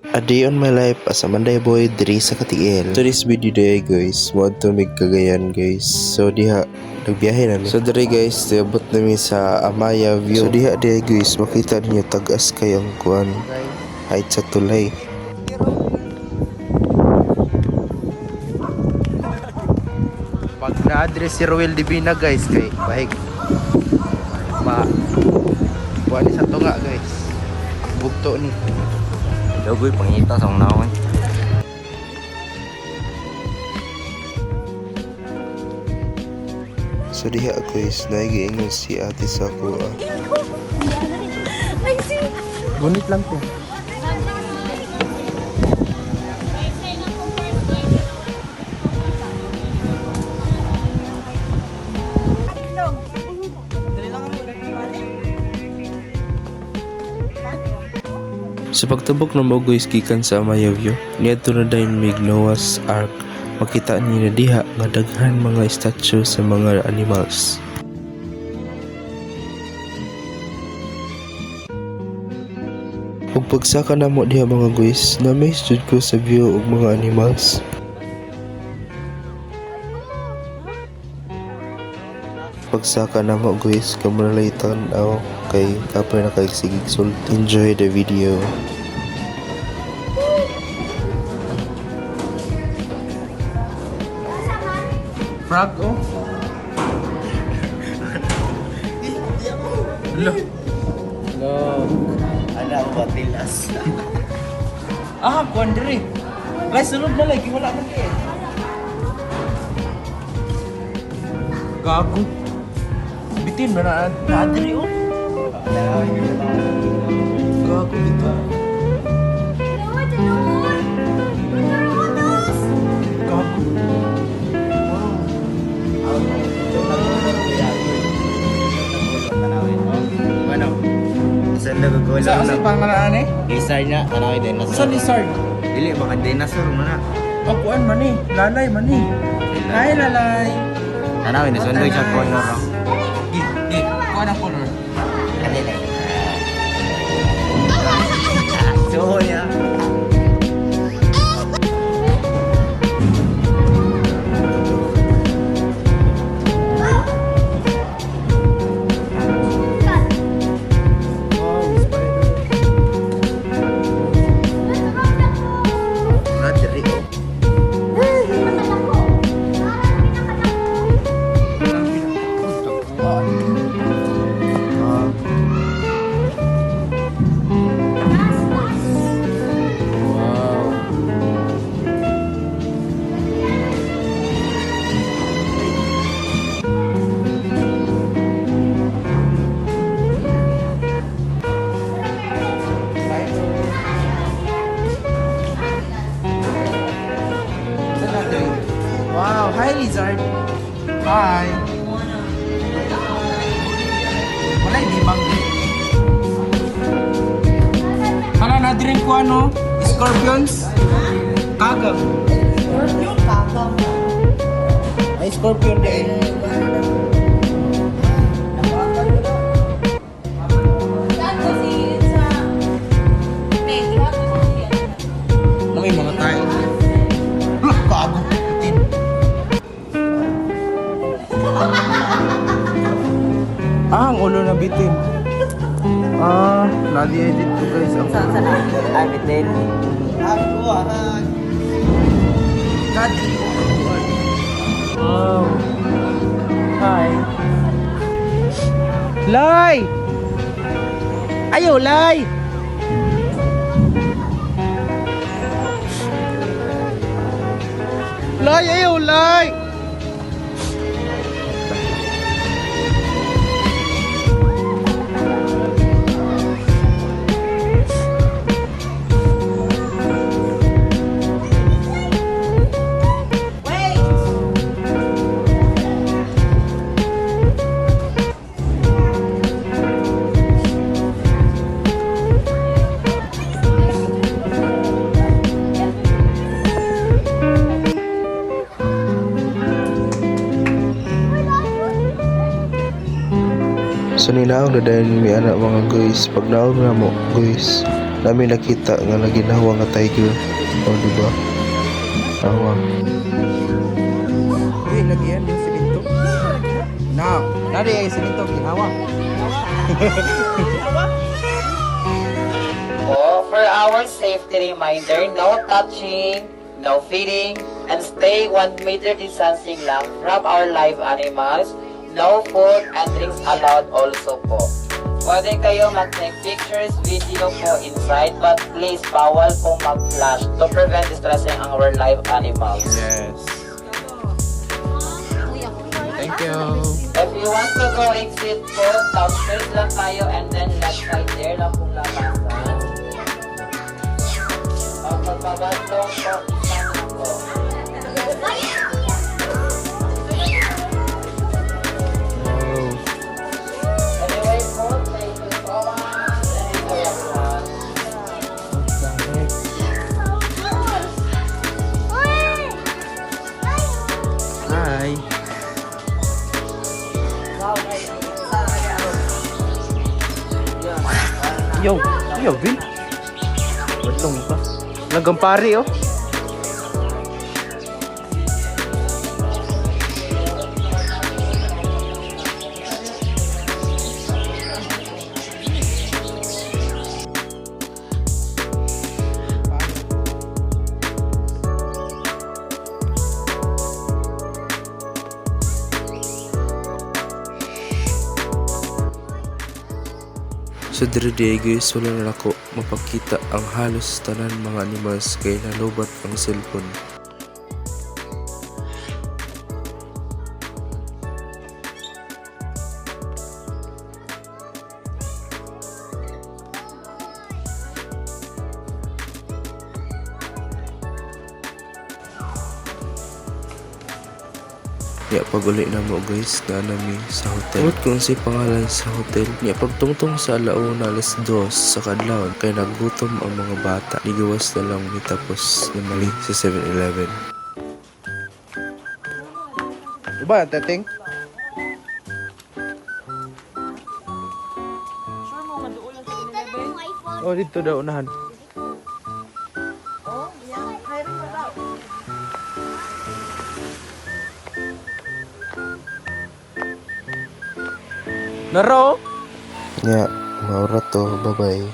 A day on my life as a Manday boy diri sa Katiil. So this video day guys, mo to mig Cagayan guys. So diha nagbiyahe na. So diri guys, tiabot nami sa Amaya View. So diha guys, makita niyo tagas kay ang kuan. Height sa tulay. Pag na-address si Roel Divina guys kay bahig kuan ni sa tunga guys. Bugto ni. Dagoy pangita sa unahon. So diha guys, naigiingon si ate sa kuha. Gunit lang to. Sa pagtabok ng mga guys gikan sa Amaya View, niadto na dayon mig Noah's Ark. Makita ni na diha nga daghan mga statue sa mga animals. Ug pagsaka namo diha mga guys, na-amaze jud ko sa view ug mga animals. Pagsaka namo guys, kamalay tan-aw kay kapay na kay sigig sulti. Enjoy the video. Frog oh. Hello. Hello. Ana ko batilas. Kuan diri. Lay sunod na lagi wala man kay. Gago. Bitin ba na diri oh. Gago dito. Gago. Isa na gagawin Sa lang. kasi pangalan eh? Lizard na, tanawin din na. Sa lizard. Dili, baka dinosaur mo na. Kuan man eh. Lalay man eh. Hi lalay. Tanawin na, sundoy siya ko na. Kuan ang color. Kanila. So, ya. Wow, hi lizard. Hi. Wala di bang. Ana na drink ko ano? Scorpions. Kagam. Scorpion, kagam. Ay scorpion din. May mga tayo. Kago. Ang ulo na bitin. Na-edit ko guys. Saan? Ay, bitin. Wow. Hi. Lay! Ayaw, Lay! Lay, ayaw, Lay! So ninaog na dahil may anak mga guys. Pag naog na mo guys, Namin nakita nga lagi nahawa nga tiger. O diba? Nahawa. Uy, lagi yan yung simento. Nari yung simento, ginawa. For our safety reminder, no touching, no feeding, and stay 1 meter distancing lang from our live animals. No food and drinks allowed also po. Pwede kayo mag-take pictures, video po inside, but please bawal po mag-flash to prevent distressing our live animals. Yes. Thank you. If you want to go exit po, downstairs lang tayo and then left side there lang pong labasan. Pag magpabatlong po, isang lang po. Anyway po, thank you so much. Thank you everyone. Hi. Yo, Vin. Batlong ka. Nagampari, oh. Sa diri guys, wala na ako mapakita ang halos tanan mga animals kay nalubat ang cellphone. Ya pag uli na mo guys, na nami sa hotel. Ulit kung si pangalan sa hotel. Ya pag tungtong sa alauna alas 2 sa kadlawon kay nagutom ang mga bata. Ligawas na lang ni tapos na mali sa 7-Eleven. Diba, tating? Oh, dito daw unahan. Naro? Ya, maura to, bye-bye.